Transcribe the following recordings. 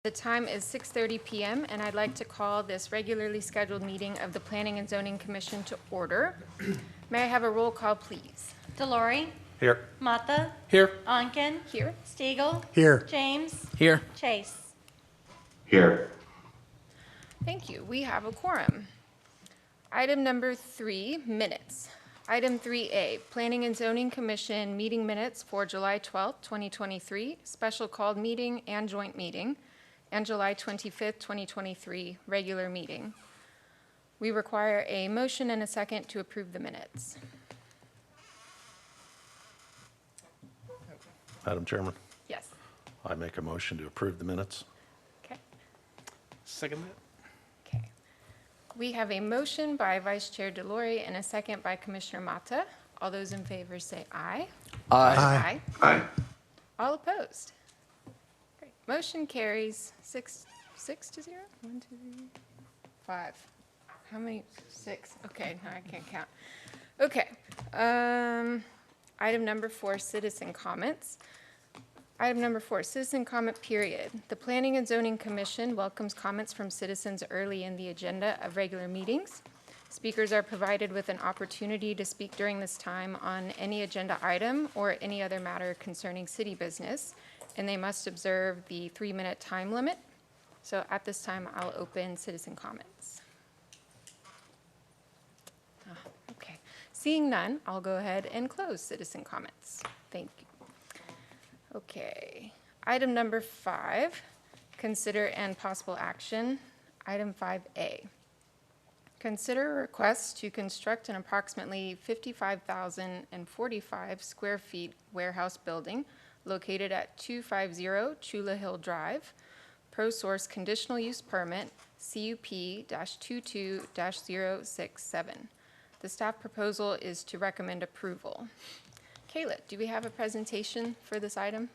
The time is 6:30 p.m. and I'd like to call this regularly scheduled meeting of the Planning and Zoning Commission to order. May I have a roll call, please? Delory. Here. Mata. Here. Onken. Here. Stiegel. Here. James. Here. Chase. Here. Thank you. We have a quorum. Item number 3, minutes. Item 3A, Planning and Zoning Commission meeting minutes for July 12th, 2023, special called meeting and joint meeting, and July 25th, 2023, regular meeting. We require a motion and a second to approve the minutes. Madam Chairman, Yes. I make a motion to approve the minutes. Okay. Second that. Okay. We have a motion by Vice Chair Delory and a second by Commissioner Mata. All those in favor say aye. Aye. Aye. All opposed? Great. Motion carries 6 to 0? 1, 2, 3, 5. How many? 6. Okay, no, I can't count. Okay. Item number 4, citizen comments. Item number 4, citizen comment period. The Planning and Zoning Commission welcomes comments from citizens early in the agenda of regular meetings. Speakers are provided with an opportunity to speak during this time on any agenda item or any other matter concerning city business, and they must observe the 3-minute time limit. So at this time, I'll open citizen comments. Okay. Seeing none, I'll go ahead and close citizen comments. Thank you. Okay. Item number 5, consider and possible action. Item 5A. Consider a request to construct an approximately 55,045 square feet warehouse building located at 250 Chula Hill Drive, ProSource Conditional Use Permit, CUP-22-067. The staff proposal is to recommend approval. Kayla, do we have a presentation for this item?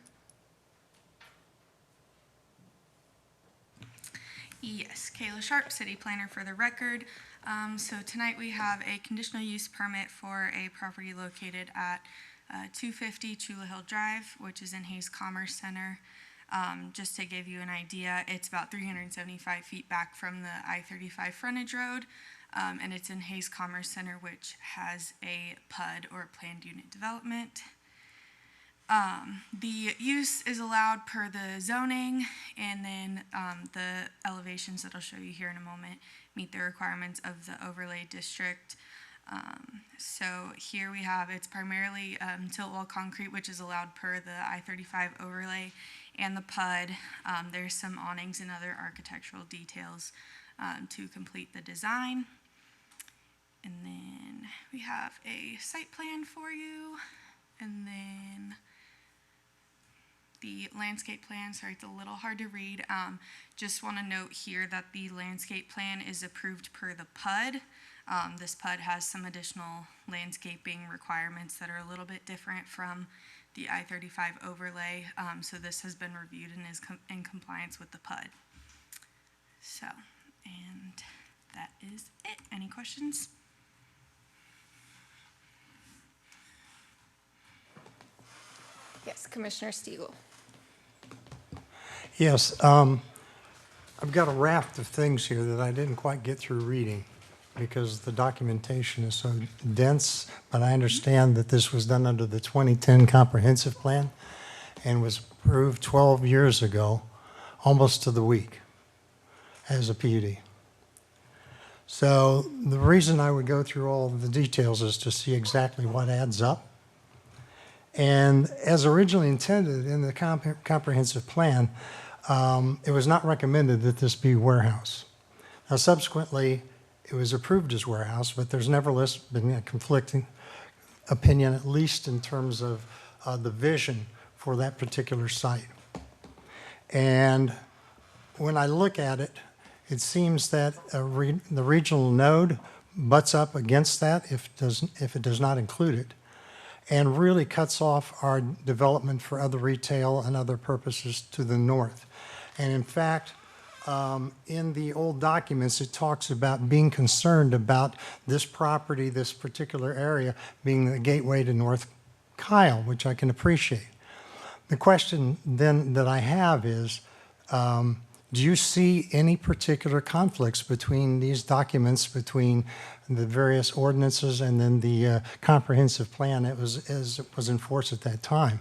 Yes, Kayla Sharp, City Planner for the record. So tonight we have a conditional use permit for a property located at 250 Chula Hill Drive, which is in Hayes Commerce Center. Just to give you an idea, it's about 375 feet back from the I-35 frontage road, and it's in Hayes Commerce Center, which has a PUD or planned unit development. The use is allowed per the zoning, and then the elevations that I'll show you here in a moment meet the requirements of the overlay district. So here we have, it's primarily tilt wall concrete, which is allowed per the I-35 overlay and the PUD. There's some awnings and other architectural details to complete the design. And then we have a site plan for you, and then the landscape plan. Sorry, it's a little hard to read. Just want to note here that the landscape plan is approved per the PUD. This PUD has some additional landscaping requirements that are a little bit different from the I-35 overlay. So this has been reviewed and is in compliance with the PUD. So, and that is it. Any questions? Yes, Commissioner Stiegel. Yes, I've got a raft of things here that I didn't quite get through reading because the documentation is so dense, but I understand that this was done under the 2010 comprehensive plan and was approved 12 years ago, almost to the week, as a PUD. So the reason I would go through all of the details is to see exactly what adds up. And as originally intended in the comprehensive plan, it was not recommended that this be warehouse. Now, subsequently, it was approved as warehouse, but there's nevertheless been a conflicting opinion, at least in terms of the vision for that particular site. And when I look at it, it seems that the regional node butts up against that if it does not include it, and really cuts off our development for other retail and other purposes to the north. And in fact, in the old documents, it talks about being concerned about this property, this particular area, being the gateway to North Kyle, which I can appreciate. The question then that I have is, Do you see any particular conflicts between these documents, between the various ordinances and then the comprehensive plan that was enforced at that time?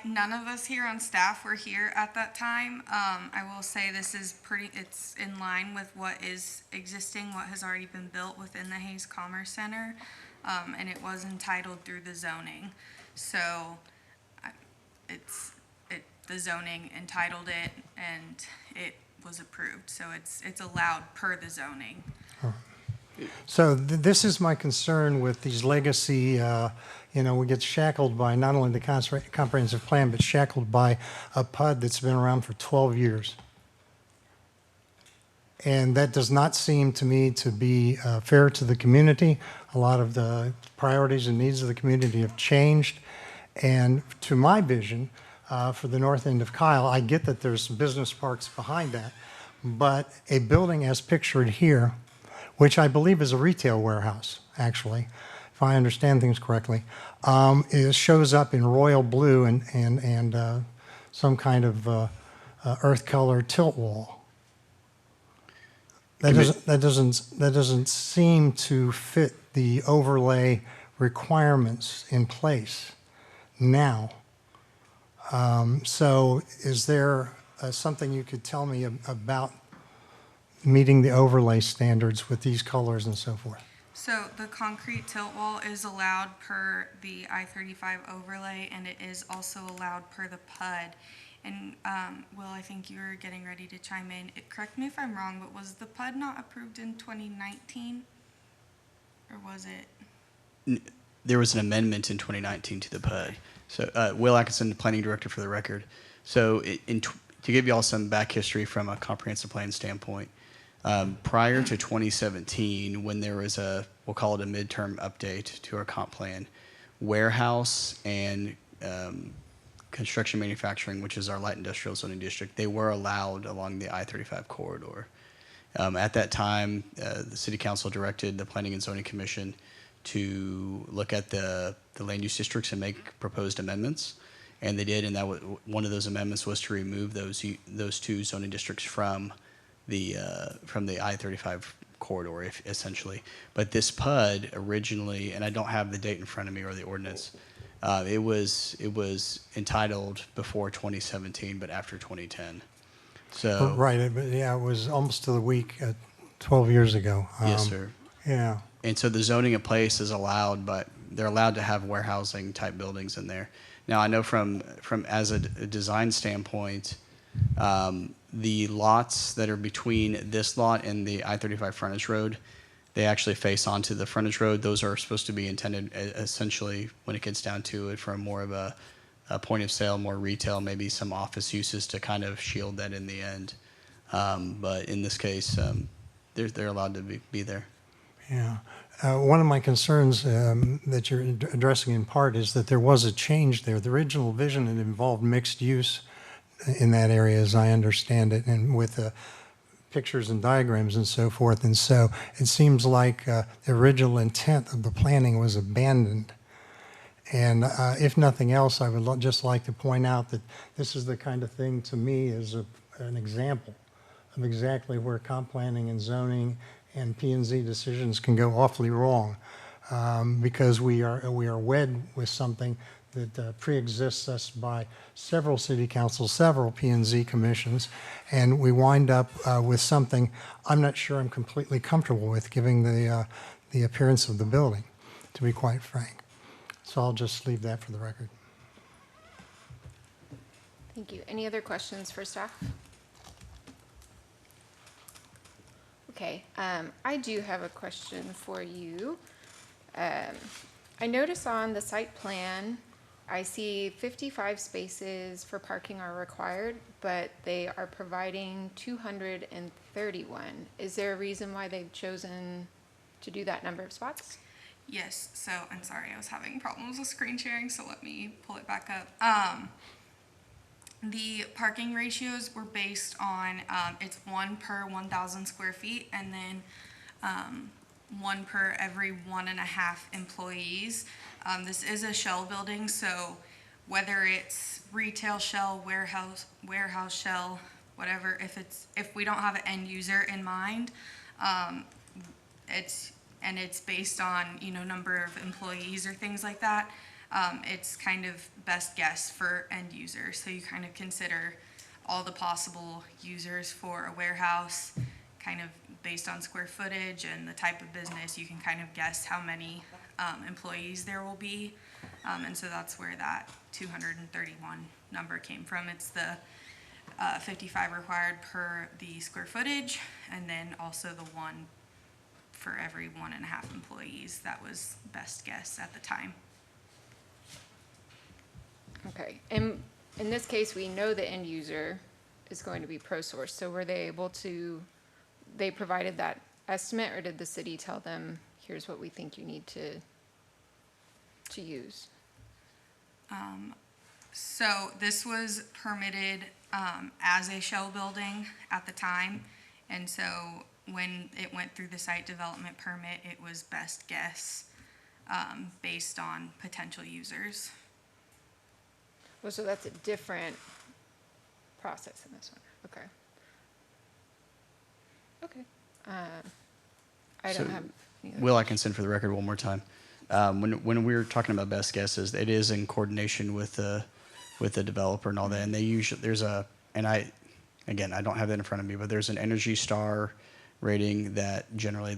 None of us here on staff were here at that time. I will say this is it's in line with what is existing, what has already been built within the Hayes Commerce Center, and it was entitled through the zoning. So the zoning entitled it, and it was approved. So it's allowed per the zoning. So this is my concern with these legacy, we get shackled by not only the comprehensive plan, but shackled by a PUD that's been around for 12 years. And that does not seem to me to be fair to the community. A lot of the priorities and needs of the community have changed. And to my vision, for the north end of Kyle, I get that there's business parks behind that, but a building as pictured here, which I believe is a retail warehouse, actually, if I understand things correctly, shows up in royal blue and some kind of earth color tilt wall. That doesn't seem to fit the overlay requirements in place now. So is there something you could tell me about meeting the overlay standards with these colors and so forth? So the concrete tilt wall is allowed per the I-35 overlay, and it is also allowed per the PUD. And Will, I think you were getting ready to chime in. Correct me if I'm wrong, but was the PUD not approved in 2019? Or was it? There was an amendment in 2019 to the PUD. So Will Atkinson, Planning Director for the record. So to give you all some back history from a comprehensive plan standpoint, prior to 2017, when there was we'll call it a midterm update to our comp plan, warehouse and construction manufacturing, which is our light industrial zoning district, they were allowed along the I-35 corridor. At that time, the City Council directed the Planning and Zoning Commission to look at the land use districts and make proposed amendments, and they did. And that one of those amendments was to remove those two zoning districts from the I-35 corridor, essentially. But this PUD originally, and I don't have the date in front of me or the ordinance, it was entitled before 2017, but after 2010. So Right, but yeah, it was almost to the week 12 years ago. Yes, sir. Yeah. And so the zoning in place is allowed, but they're allowed to have warehousing type buildings in there. Now I know from as a design standpoint, the lots that are between this lot and the I-35 frontage road, they actually face onto the frontage road. Those are supposed to be intended essentially, when it gets down to it, for more of a point of sale, more retail, maybe some office uses to kind of shield that in the end. But in this case, they're allowed to be there. Yeah. One of my concerns that you're addressing in part is that there was a change there. The original vision had involved mixed use in that area, as I understand it, and with pictures and diagrams and so forth. And so it seems like the original intent of the planning was abandoned. And if nothing else, I would just like to point out that this is the kind of thing, to me, is an example of exactly where comp planning and zoning and P&Z decisions can go awfully wrong, because we are wed with something that pre-exists us by several city councils, several P&Z commissions, and we wind up with something I'm not sure I'm completely comfortable with, giving the appearance of the building, to be quite frank. So I'll just leave that for the record. Thank you. Any other questions for staff? Okay, I do have a question for you. I notice on the site plan, I see 55 spaces for parking are required, but they are providing 231. Is there a reason why they've chosen to do that number of spots? Yes, so I'm sorry, I was having problems with screen sharing, so let me pull it back up. The parking ratios were based on, it's 1 per 1,000 square feet, and then 1 per every 1.5 employees. This is a shell building, so whether it's retail shell, warehouse shell, whatever, if we don't have an end user in mind, it's based on, number of employees or things like that, it's kind of best guess for end users. So you kind of consider all the possible users for a warehouse, kind of based on square footage and the type of business. You can kind of guess how many employees there will be. And so that's where that 231 number came from. It's the 55 required per the square footage, and then also the one for every 1.5 employees. That was best guess at the time. Okay, and in this case, we know the end user is going to be ProSource, so were they able to, they provided that estimate, or did the city tell them, here's what we think you need to use? So this was permitted as a shell building at the time, and so when it went through the site development permit, it was best guess based on potential users. Well, so that's a different process in this one, okay. Okay. I don't So, have any other Will Atkinson for the record one more time. When we're talking about best guesses, it is in coordination with the developer and all that. And they usually, I don't have that in front of me, but there's an Energy Star rating that generally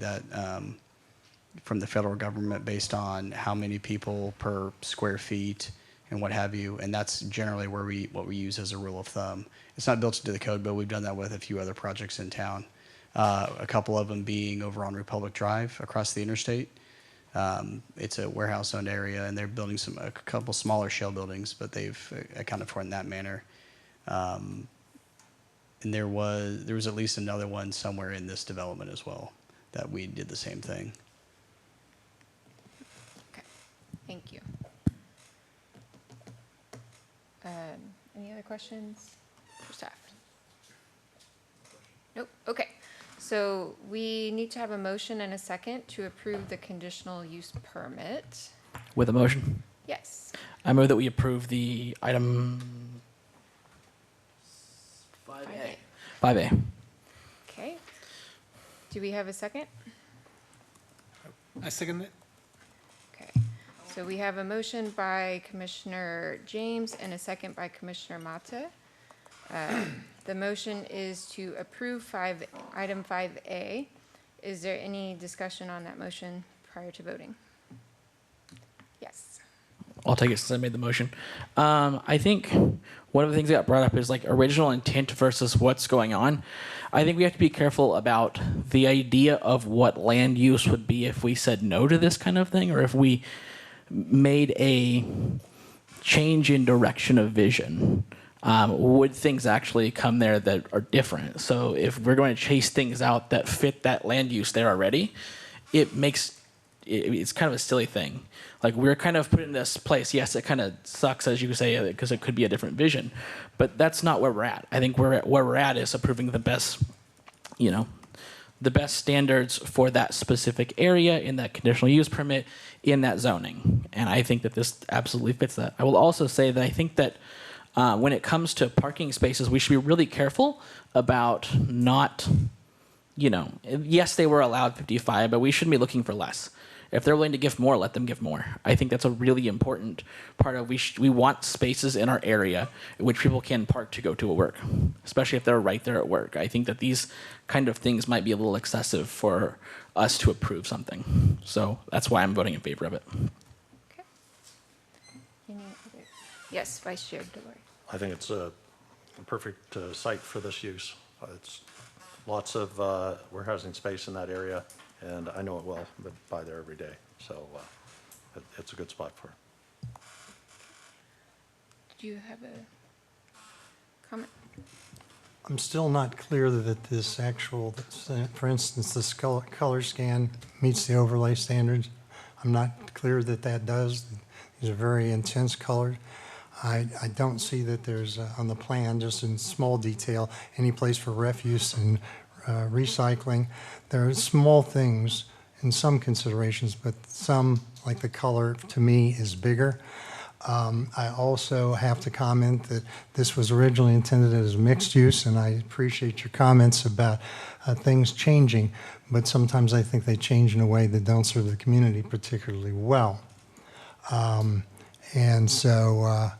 from the federal government based on how many people per square feet and what have you. And that's generally what we use as a rule of thumb. It's not built into the code, but we've done that with a few other projects in town. A couple of them being over on Republic Drive across the interstate. It's a warehouse-owned area, and they're building a couple smaller shell buildings, but they've accounted for it in that manner. And there was at least another one somewhere in this development as well that we did the same thing. Okay, thank you. Any other questions for staff? Nope, okay. So we need to have a motion and a second to approve the conditional use permit. With a motion, Yes. I move that we approve the item 5A. 5A. Okay. Do we have a second? I second it. Okay. So we have a motion by Commissioner James and a second by Commissioner Mata. The motion is to approve item 5A. Is there any discussion on that motion prior to voting? Yes. I'll take it since I made the motion. I think one of the things that got brought up is like original intent versus what's going on. I think we have to be careful about the idea of what land use would be if we said no to this kind of thing, or if we made a change in direction of vision. Would things actually come there that are different? So if we're going to chase things out that fit that land use there already, it's kind of a silly thing. Like, we're kind of put in this place. Yes, it kind of sucks, as you could say, because it could be a different vision, but that's not where we're at. I think where we're at is approving the best standards for that specific area in that conditional use permit in that zoning. And I think that this absolutely fits that. I will also say that I think that when it comes to parking spaces, we should be really careful about not, yes, they were allowed 55, but we shouldn't be looking for less. If they're willing to give more, let them give more. I think that's a really important part of we want spaces in our area in which people can park to go to work, especially if they're right there at work. I think that these kind of things might be a little excessive for us to approve something. So that's why I'm voting in favor of it. Okay. Any other? Yes, Vice Chair DeLore. I think it's a perfect site for this use. It's lots of warehousing space in that area, and I know it well, but by there every day. So it's a good spot for it. Do you have a comment? I'm still not clear that this actual, for instance, this color scan meets the overlay standards. I'm not clear that that does. These are very intense colors. I don't see that there's, on the plan, just in small detail, any place for refuse and recycling. There are small things in some considerations, but some, like the color, to me, is bigger. I also have to comment that this was originally intended as mixed use, and I appreciate your comments about things changing, but sometimes I think they change in a way that don't serve the community particularly well. And so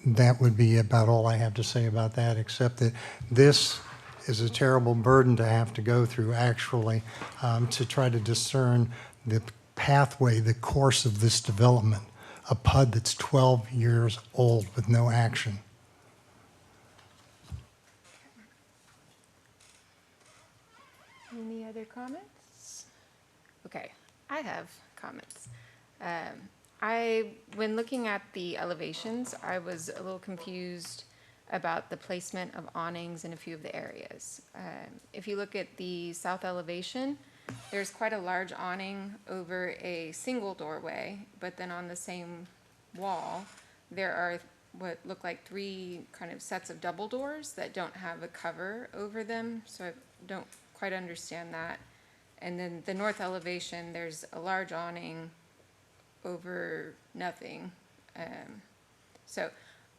that would be about all I have to say about that, except that this is a terrible burden to have to go through, actually, to try to discern the pathway, the course of this development, a PUD that's 12 years old with no action. Any other comments? Okay, I have comments. When looking at the elevations, I was a little confused about the placement of awnings in a few of the areas. If you look at the south elevation, there's quite a large awning over a single doorway, but then on the same wall, there are what look like 3 kind of sets of double doors that don't have a cover over them, so I don't quite understand that. And then the north elevation, there's a large awning over nothing. So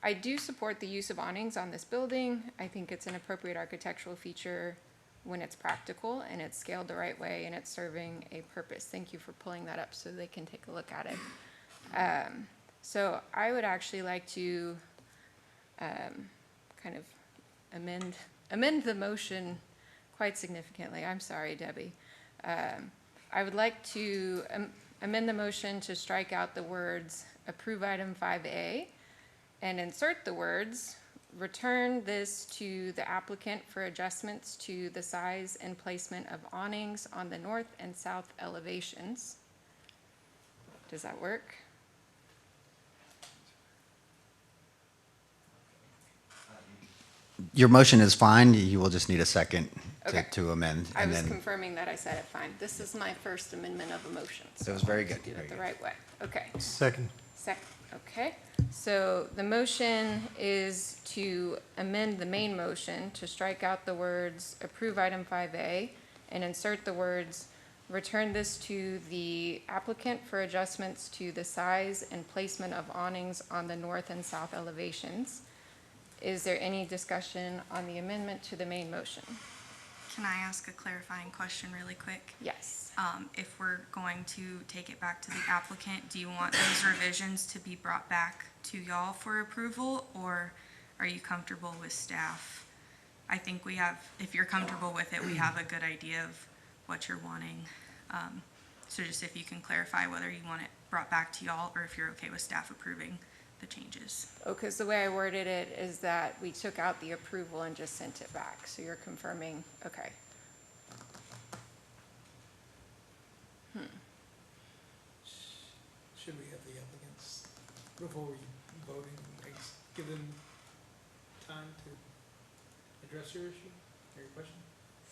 I do support the use of awnings on this building. I think it's an appropriate architectural feature when it's practical and it's scaled the right way and it's serving a purpose. Thank you for pulling that up so they can take a look at it. So I would actually like to kind of amend the motion quite significantly. I'm sorry, Debbie. I would like to amend the motion to strike out the words approve item 5A and insert the words return this to the applicant for adjustments to the size and placement of awnings on the north and south elevations. Does that work? Your motion is fine. You will just need a second Okay. to amend. I and was then confirming that I said it fine. This is my first amendment of a motion. So It was very I want good, to do very it the good. right way. Okay. Second. Second, okay. So the motion is to amend the main motion to strike out the words approve item 5A and insert the words return this to the applicant for adjustments to the size and placement of awnings on the north and south elevations. Is there any discussion on the amendment to the main motion? Can I ask a clarifying question really quick? Yes. If we're going to take it back to the applicant, do you want those revisions to be brought back to y'all for approval, or are you comfortable with staff? I think we have, if you're comfortable with it, we have a good idea of what you're wanting. So just if you can clarify whether you want it brought back to y'all or if you're okay with staff approving the changes. Oh, because the way I worded it is that we took out the approval and just sent it back. So you're confirming, okay. Should we have the applicants, before we voting, give them time to address your issue, or your question?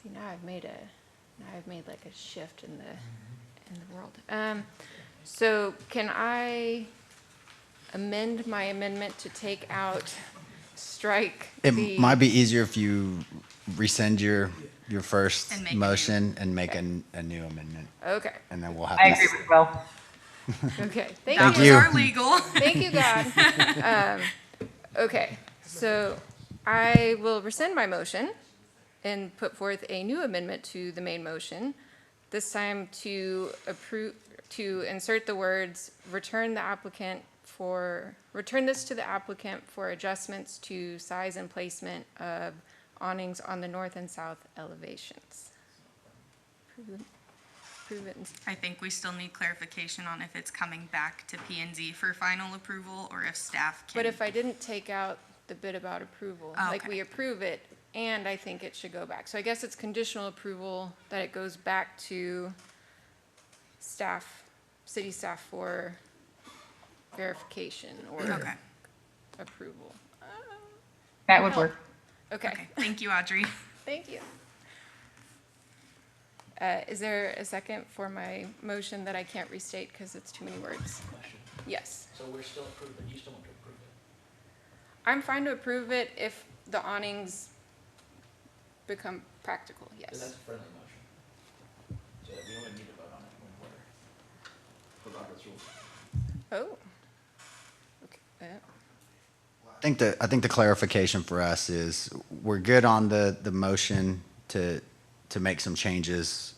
See, now I've made like a shift in the world. So can I amend my amendment to take out, strike it the? might be easier if you rescind your first And make a motion and make Okay. a new amendment, Okay, and then we'll have. I this- agree with Will. okay, That thank was you. our legal. Thank you, God. Okay, so I will rescind my motion and put forth a new amendment to the main motion, this time to approve, to insert the words, return this to the applicant for adjustments to size and placement of awnings on the north and south elevations. Approve it. I think we still need clarification on if it's coming back to P and Z for final approval or if staff can. But if I didn't take out the bit about approval, Oh, like okay. we approve it, and I think it should go back. So I guess it's conditional approval that it goes back to staff, city staff for verification or Okay, approval. That would work. Okay, okay, thank you, Audrey. thank you. Is there a second for my motion that I can't restate because it's too many words? Yes. So we're still approving, you still want to approve it? I'm fine to approve it if the awnings become practical, So yes. that's a friendly motion. So we don't need to vote on it when we're, for Robert's rules. Oh, I think the clarification for us is we're good on the motion to make some changes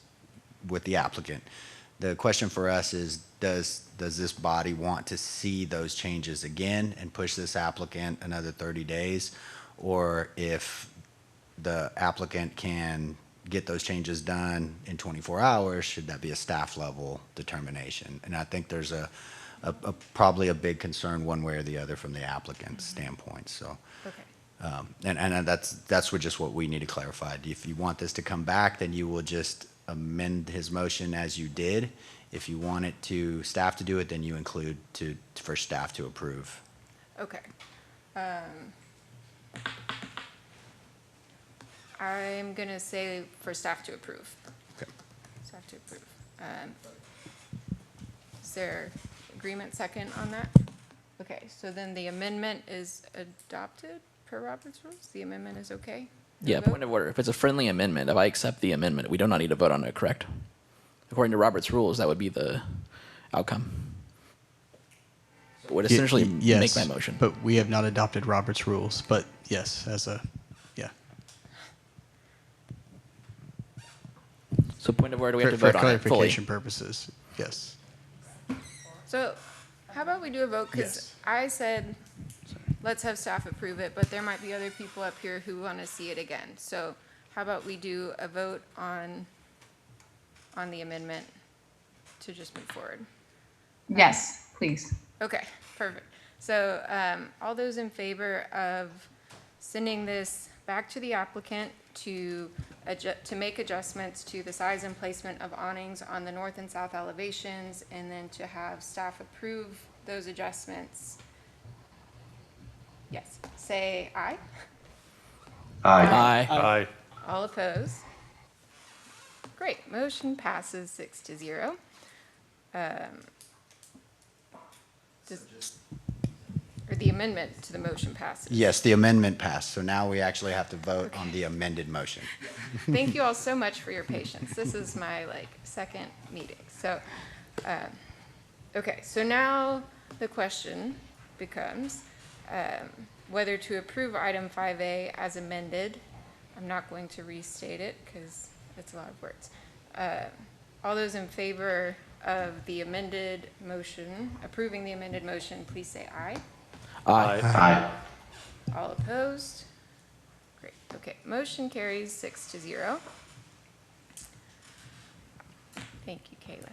with the applicant. The question for us is, does this body want to see those changes again and push this applicant another 30 days? Or if the applicant can get those changes done in 24 hours, should that be a staff level determination? And I think there's probably a big concern one way or the other from the applicant's standpoint. So, Okay. and that's just what we need to clarify. If you want this to come back, then you will just amend his motion as you did. If you want it to staff to do it, then you include for staff to approve. Okay. I'm gonna say for staff to approve. Okay. Staff to approve. Is there agreement second on that? Okay, so then the amendment is adopted per Robert's rules? The amendment is okay? Yeah, Vote? point of order. If it's a friendly amendment, if I accept the amendment, we do not need to vote on it, correct? According to Robert's rules, that would be the outcome. It would essentially Yes, make my motion. But we have not adopted Robert's rules, but yes, yeah. So point of order, we have to For vote on it fully. clarification purposes, yes. So how about we do a vote? Because Yes. I said, let's have staff approve it, but there might be other people up here who want to see it again. So how about we do a vote on the amendment to just move forward? Yes, please. Okay, perfect. So all those in favor of sending this back to the applicant to make adjustments to the size and placement of awnings on the north and south elevations, and then to have staff approve those adjustments? Yes, say aye. Aye. Aye. All opposed? Great, motion passes 6-0. Or the amendment to the motion passes. Yes, the amendment passed. So now we actually have to vote on the amended motion. Thank you all so much for your patience. This is my second meeting. So, okay, so now the question becomes whether to approve item 5A as amended. I'm not going to restate it because it's a lot of words. All those in favor of the amended motion, approving the amended motion, please say aye. Aye. All opposed? Great, okay, motion carries 6-0. Thank you, Kayla.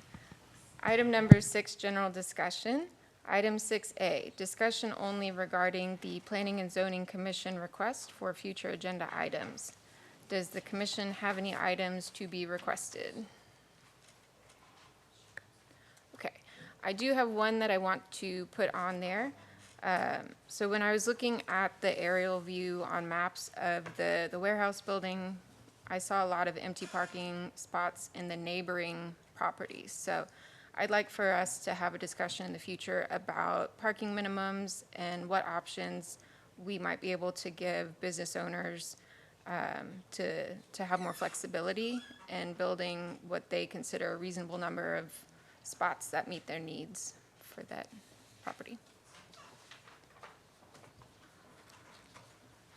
Item number 6, general discussion. Item 6A, discussion only regarding the Planning and Zoning Commission request for future agenda items. Does the commission have any items to be requested? Okay, I do have one that I want to put on there. So when I was looking at the aerial view on maps of the warehouse building, I saw a lot of empty parking spots in the neighboring properties. So I'd like for us to have a discussion in the future about parking minimums and what options we might be able to give business owners to have more flexibility in building what they consider a reasonable number of spots that meet their needs for that property.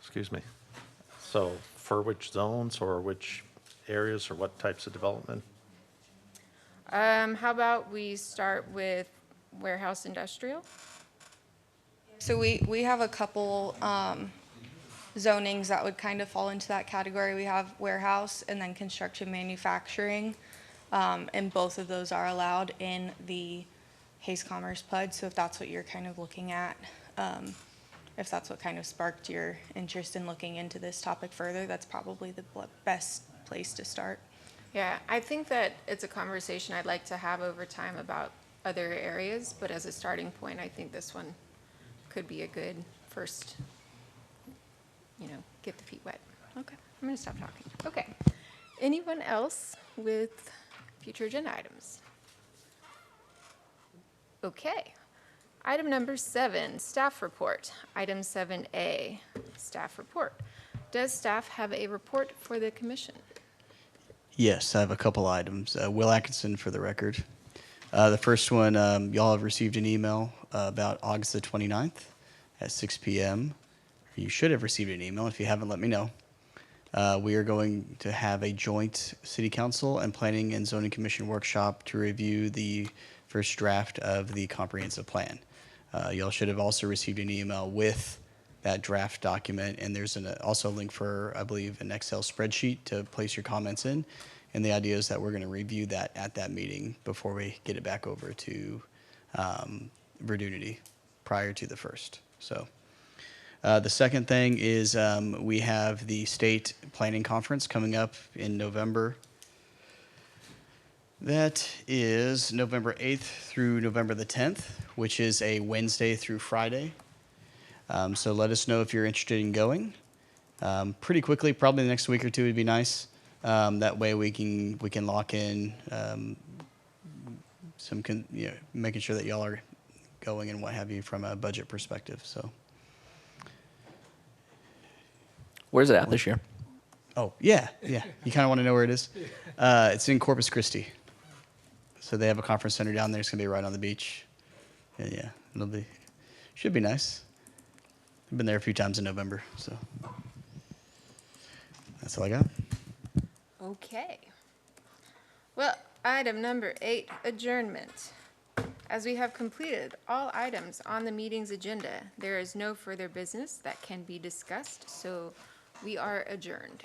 Excuse me. So for which zones or which areas or what types of development? How about we start with warehouse industrial? So we have a couple zonings that would kind of fall into that category. We have warehouse and then construction manufacturing. And both of those are allowed in the Hayes Commerce PUD. So if that's what you're kind of looking at, if that's what kind of sparked your interest in looking into this topic further, that's probably the best place to start. Yeah, I think that it's a conversation I'd like to have over time about other areas, but as a starting point, I think this one could be a good first, get the feet wet. Okay, I'm gonna stop talking. Okay, anyone else with future agenda items? Okay, item number 7, staff report. Item 7A, staff report. Does staff have a report for the commission? Yes, I have a couple items. Will Atkinson for the record. The first one, y'all have received an email about August the 29th at 6 p.m. You should have received an email. If you haven't, let me know. We are going to have a joint City Council and Planning and Zoning Commission workshop to review the first draft of the comprehensive plan. Y'all should have also received an email with that draft document, and there's also a link for, I believe, an Excel spreadsheet to place your comments in. And the idea is that we're going to review that at that meeting before we get it back over to Verdunity prior to the 1st. So. The second thing is we have the state planning conference coming up in November. That is November 8th through November the 10th, which is a Wednesday through Friday. So let us know if you're interested in going. Pretty quickly, probably the next week or two would be nice. That way we can lock in making sure that y'all are going and what have you from a budget perspective. So. Where's it at this year? Oh, yeah. You kind of want to know where it is? It's in Corpus Christi. So they have a conference center down there. It's going to be right on the beach. Yeah, should be nice. I've been there a few times in November, so that's all I got. Okay. Well, item number 8, adjournment. As we have completed all items on the meeting's agenda, there is no further business that can be discussed, so we are adjourned.